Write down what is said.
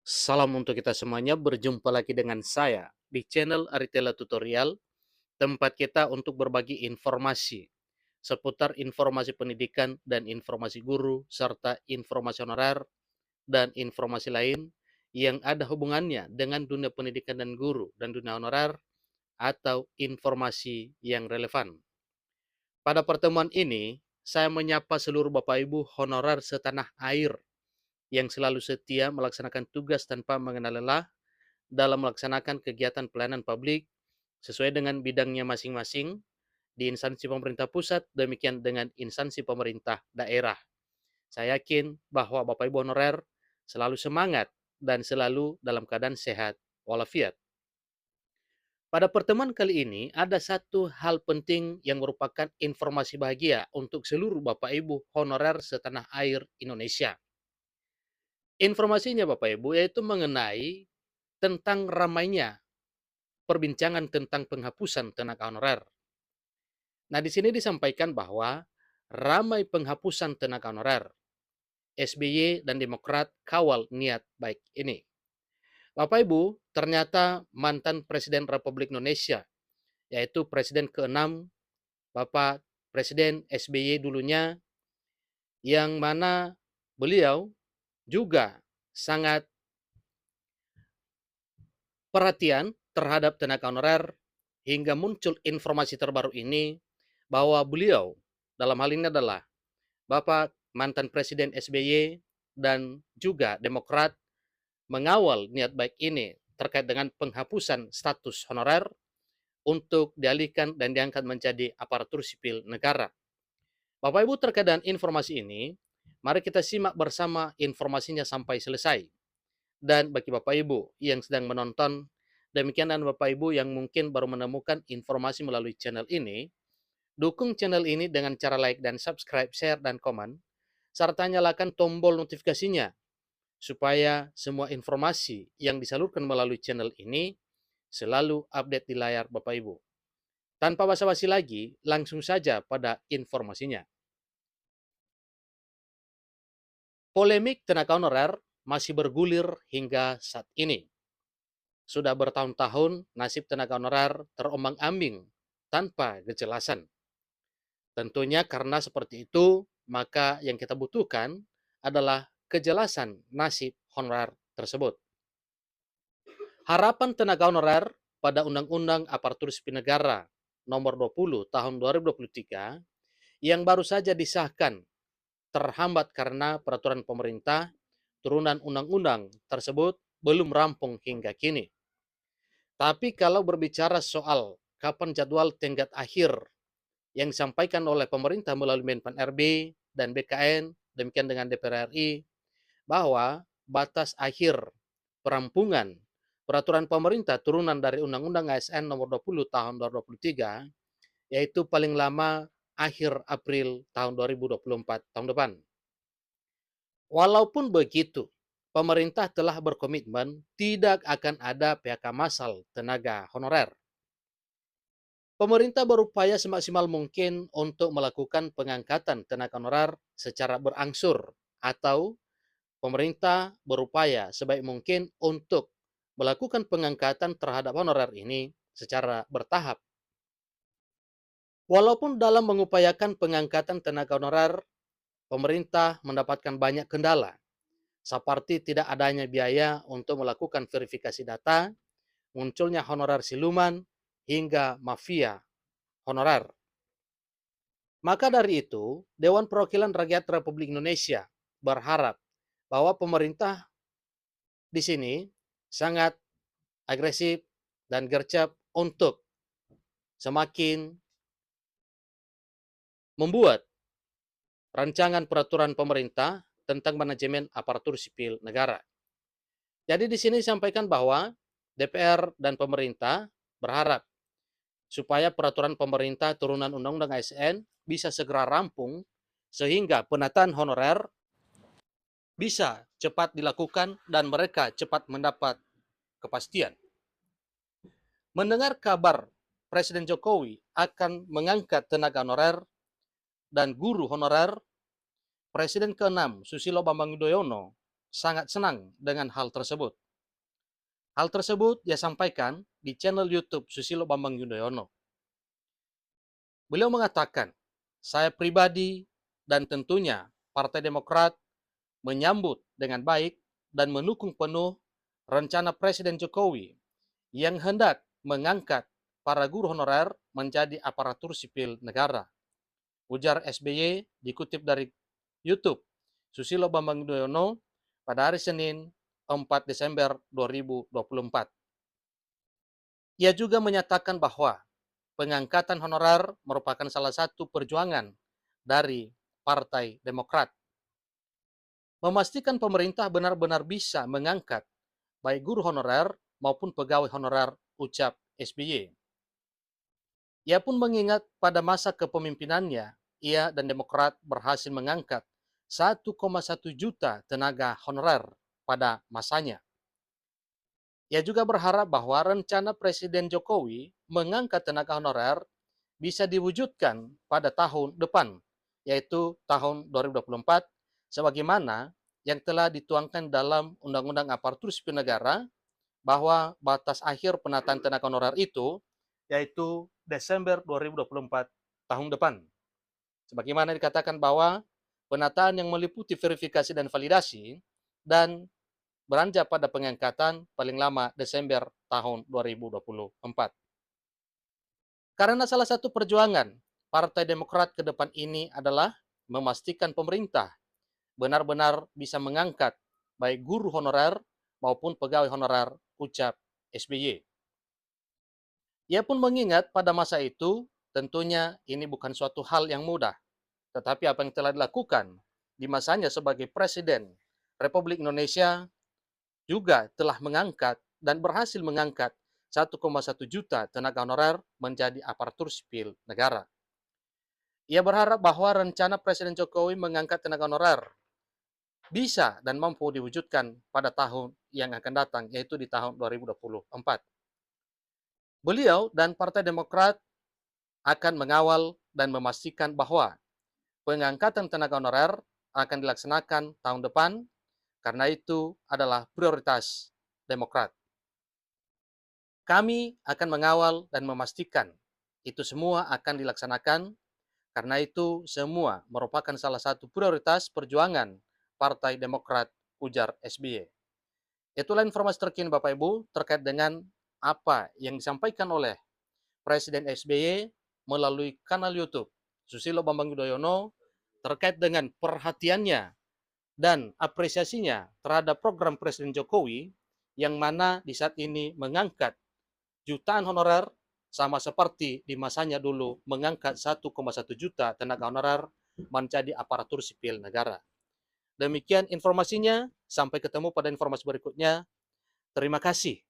Salam untuk kita semuanya, berjumpa lagi dengan saya di channel Aritella Tutorial, tempat kita untuk berbagi informasi seputar informasi pendidikan dan informasi guru, serta informasi honorer dan informasi lain yang ada hubungannya dengan dunia pendidikan dan guru dan dunia honorer atau informasi yang relevan. Pada pertemuan ini, saya menyapa seluruh Bapak Ibu honorer setanah air yang selalu setia melaksanakan tugas tanpa mengenal lelah dalam melaksanakan kegiatan pelayanan publik sesuai dengan bidangnya masing-masing di instansi pemerintah pusat, demikian dengan instansi pemerintah daerah. Saya yakin bahwa Bapak Ibu honorer selalu semangat dan selalu dalam keadaan sehat walafiat. Pada pertemuan kali ini, ada satu hal penting yang merupakan informasi bahagia untuk seluruh Bapak Ibu honorer setanah air Indonesia. Informasinya Bapak Ibu yaitu mengenai tentang ramainya perbincangan tentang penghapusan tenaga honorer. Nah, di sini disampaikan bahwa ramai penghapusan tenaga honorer. SBY dan Demokrat kawal niat baik ini. Bapak Ibu, ternyata mantan Presiden Republik Indonesia, yaitu Presiden ke-6, Bapak Presiden SBY dulunya, yang mana beliau juga sangat perhatian terhadap tenaga honorer hingga muncul informasi terbaru ini bahwa beliau dalam hal ini adalah Bapak mantan Presiden SBY dan juga Demokrat mengawal niat baik ini terkait dengan penghapusan status honorer untuk dialihkan dan diangkat menjadi aparatur sipil negara. Bapak Ibu, terkait dengan informasi ini, mari kita simak bersama informasinya sampai selesai. Dan bagi Bapak Ibu yang sedang menonton, demikian, dan Bapak Ibu yang mungkin baru menemukan informasi melalui channel ini, dukung channel ini dengan cara like dan subscribe, share, dan komen, serta nyalakan tombol notifikasinya, supaya semua informasi yang disalurkan melalui channel ini selalu update di layar Bapak Ibu. Tanpa basa-basi lagi, langsung saja pada informasinya. Polemik tenaga honorer masih bergulir hingga saat ini. Sudah bertahun-tahun nasib tenaga honorer terombang-ambing tanpa kejelasan. Tentunya karena seperti itu, maka yang kita butuhkan adalah kejelasan nasib honorer tersebut. Harapan tenaga honorer pada Undang-Undang Aparatur Sipil Negara Nomor 20 Tahun 2023 yang baru saja disahkan terhambat karena peraturan pemerintah turunan undang-undang tersebut belum rampung hingga kini. Tapi kalau berbicara soal kapan jadwal tenggat akhir yang disampaikan oleh pemerintah melalui Menpan RB dan BKN, demikian dengan DPR RI, bahwa batas akhir perampungan peraturan pemerintah turunan dari Undang-Undang ASN nomor 20 tahun 2023, yaitu paling lama akhir April tahun 2024 tahun depan. Walaupun begitu, pemerintah telah berkomitmen tidak akan ada PHK massal tenaga honorer. Pemerintah berupaya semaksimal mungkin untuk melakukan pengangkatan tenaga honorer secara berangsur, atau pemerintah berupaya sebaik mungkin untuk melakukan pengangkatan terhadap honorer ini secara bertahap. Walaupun dalam mengupayakan pengangkatan tenaga honorer, pemerintah mendapatkan banyak kendala, seperti tidak adanya biaya untuk melakukan verifikasi data, munculnya honorer siluman, hingga mafia honorer. Maka dari itu, Dewan Perwakilan Rakyat Republik Indonesia berharap bahwa pemerintah di sini sangat agresif dan gercep untuk semakin membuat rancangan peraturan pemerintah tentang manajemen aparatur sipil negara. Jadi di sini disampaikan bahwa DPR dan pemerintah berharap supaya peraturan pemerintah turunan Undang-Undang ASN bisa segera rampung sehingga penataan honorer bisa cepat dilakukan dan mereka cepat mendapat kepastian. Mendengar kabar Presiden Jokowi akan mengangkat tenaga honorer dan guru honorer, Presiden ke-6 Susilo Bambang Yudhoyono sangat senang dengan hal tersebut. Hal tersebut ia sampaikan di channel YouTube Susilo Bambang Yudhoyono. Beliau mengatakan, saya pribadi dan tentunya Partai Demokrat menyambut dengan baik dan mendukung penuh rencana Presiden Jokowi yang hendak mengangkat para guru honorer menjadi aparatur sipil negara. Ujar SBY dikutip dari YouTube Susilo Bambang Yudhoyono pada hari Senin 4 Desember 2024. Ia juga menyatakan bahwa pengangkatan honorer merupakan salah satu perjuangan dari Partai Demokrat. Memastikan pemerintah benar-benar bisa mengangkat baik guru honorer maupun pegawai honorer, ucap SBY. Ia pun mengingat pada masa kepemimpinannya, ia dan Demokrat berhasil mengangkat 1,1 juta tenaga honorer pada masanya. Ia juga berharap bahwa rencana Presiden Jokowi mengangkat tenaga honorer bisa diwujudkan pada tahun depan, yaitu tahun 2024, sebagaimana yang telah dituangkan dalam Undang-Undang Aparatur Sipil Negara bahwa batas akhir penataan tenaga honorer itu yaitu Desember 2024 tahun depan. Sebagaimana dikatakan bahwa penataan yang meliputi verifikasi dan validasi dan beranjak pada pengangkatan paling lama Desember tahun 2024. Karena salah satu perjuangan Partai Demokrat ke depan ini adalah memastikan pemerintah benar-benar bisa mengangkat baik guru honorer maupun pegawai honorer, ucap SBY. Ia pun mengingat pada masa itu tentunya ini bukan suatu hal yang mudah, tetapi apa yang telah dilakukan di masanya sebagai Presiden Republik Indonesia juga telah mengangkat dan berhasil mengangkat 1,1 juta tenaga honorer menjadi aparatur sipil negara. Ia berharap bahwa rencana Presiden Jokowi mengangkat tenaga honorer bisa dan mampu diwujudkan pada tahun yang akan datang, yaitu di tahun 2024. Beliau dan Partai Demokrat akan mengawal dan memastikan bahwa pengangkatan tenaga honorer akan dilaksanakan tahun depan, karena itu adalah prioritas Demokrat. Kami akan mengawal dan memastikan itu semua akan dilaksanakan, karena itu semua merupakan salah satu prioritas perjuangan Partai Demokrat, ujar SBY. Itulah informasi terkini Bapak Ibu terkait dengan apa yang disampaikan oleh Presiden SBY melalui kanal YouTube Susilo Bambang Yudhoyono terkait dengan perhatiannya dan apresiasinya terhadap program Presiden Jokowi yang mana di saat ini mengangkat jutaan honorer sama seperti di masanya dulu mengangkat 1,1 juta tenaga honorer menjadi aparatur sipil negara. Demikian informasinya, sampai ketemu pada informasi berikutnya. Terima kasih.